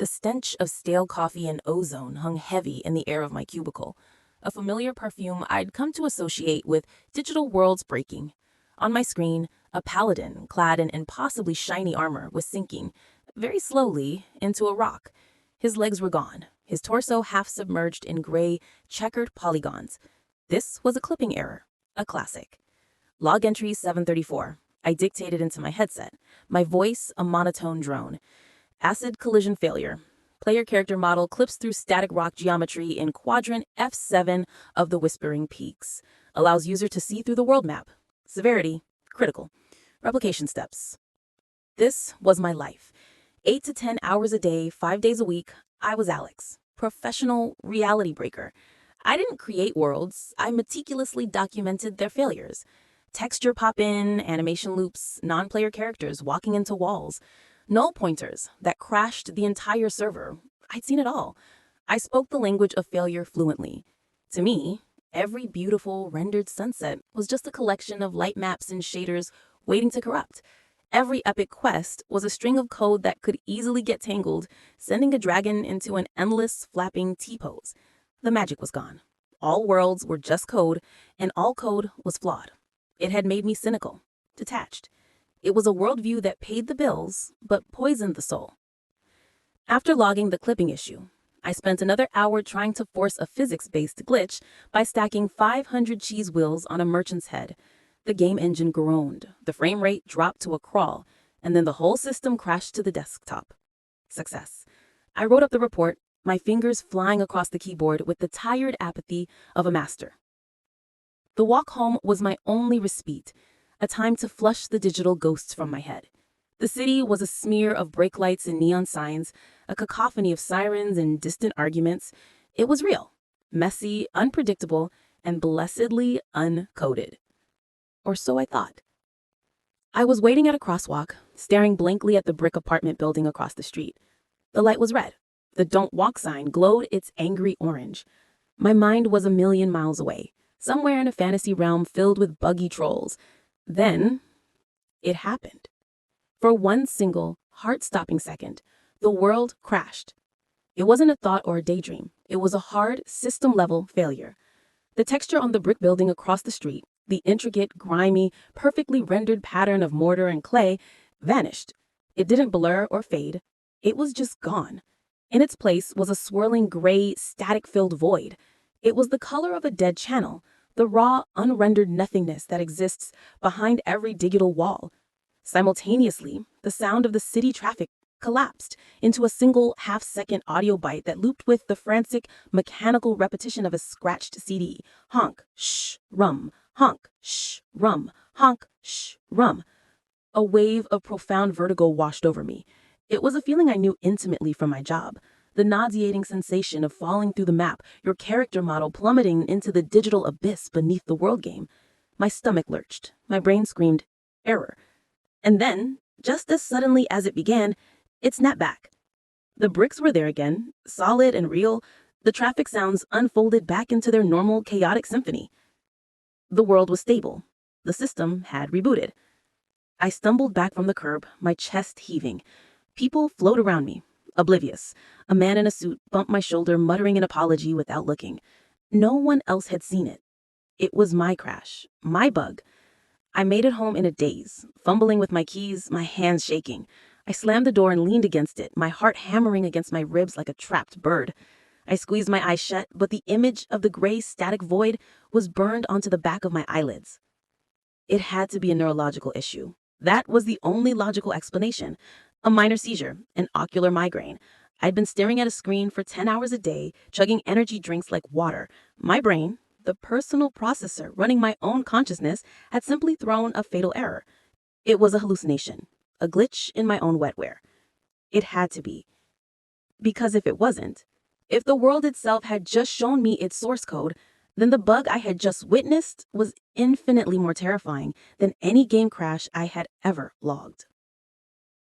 The stench of stale coffee and ozone hung heavy in the air of my cubicle, a familiar perfume I'd come to associate with digital worlds breaking. On my screen, a paladin clad in impossibly shiny armor was sinking, very slowly, into a rock. His legs were gone, his torso half submerged in gray, checkered polygons. This was a clipping error, a classic. Log entry 734. I dictated into my headset, my voice a monotone drone. Acid collision failure. Player character model clips through static rock geometry in quadrant F7 of the Whispering Peaks. Allows user to see through the world map. Severity, critical. Replication steps. This was my life. 8 to 10 hours a day, 5 days a week, I was Alex, professional reality breaker. I didn't create worlds, I meticulously documented their failures. Texture pop-in, animation loops, non-player characters walking into walls. Null pointers that crashed the entire server. I'd seen it all. I spoke the language of failure fluently. To me, every beautiful rendered sunset was just a collection of light maps and shaders waiting to corrupt. Every epic quest was a string of code that could easily get tangled, sending a dragon into an endless flapping T-pose. The magic was gone. All worlds were just code, and all code was flawed. It had made me cynical, detached. It was a worldview that paid the bills, but poisoned the soul. After logging the clipping issue, I spent another hour trying to force a physics-based glitch by stacking 500 cheese wheels on a merchant's head. The game engine groaned, the frame rate dropped to a crawl, and then the whole system crashed to the desktop. Success. I wrote up the report, my fingers flying across the keyboard with the tired apathy of a master. The walk home was my only respite, a time to flush the digital ghosts from my head. The city was a smear of brake lights and neon signs, a cacophony of sirens and distant arguments. It was real, messy, unpredictable, and blessedly uncoded. Or so I thought. I was waiting at a crosswalk, staring blankly at the brick apartment building across the street. The light was red. The "Don't Walk" sign glowed its angry orange. My mind was a million miles away, somewhere in a fantasy realm filled with buggy trolls. Then, it happened. For one single, heart-stopping second, the world crashed. It wasn't a thought or a daydream. It was a hard, system-level failure. The texture on the brick building across the street, the intricate, grimy, perfectly rendered pattern of mortar and clay, vanished. It didn't blur or fade. It was just gone. In its place was a swirling gray, static-filled void. It was the color of a dead channel, the raw, unrendered nothingness that exists behind every digital wall. Simultaneously, the sound of the city traffic collapsed into a single half-second audio bite that looped with the frantic, mechanical repetition of a scratched CD. Honk, shh, rum, honk, shh, rum, honk, shh, rum. A wave of profound vertigo washed over me. It was a feeling I knew intimately from my job. The nauseating sensation of falling through the map, your character model plummeting into the digital abyss beneath the world game. My stomach lurched. My brain screamed, error. And then, just as suddenly as it began, it snapped back. The bricks were there again, solid and real. The traffic sounds unfolded back into their normal, chaotic symphony. The world was stable. The system had rebooted. I stumbled back from the curb, my chest heaving. People flowed around me, oblivious. A man in a suit bumped my shoulder, muttering an apology without looking. No one else had seen it. It was my crash, my bug. I made it home in a daze, fumbling with my keys, my hands shaking. I slammed the door and leaned against it, my heart hammering against my ribs like a trapped bird. I squeezed my eyes shut, but the image of the gray static void was burned onto the back of my eyelids. It had to be a neurological issue. That was the only logical explanation. A minor seizure, an ocular migraine. I'd been staring at a screen for 10 hours a day, chugging energy drinks like water. My brain, the personal processor running my own consciousness, had simply thrown a fatal error. It was a hallucination, a glitch in my own wetware. It had to be. Because if it wasn't, if the world itself had just shown me its source code, then the bug I had just witnessed was infinitely more terrifying than any game crash I had ever logged.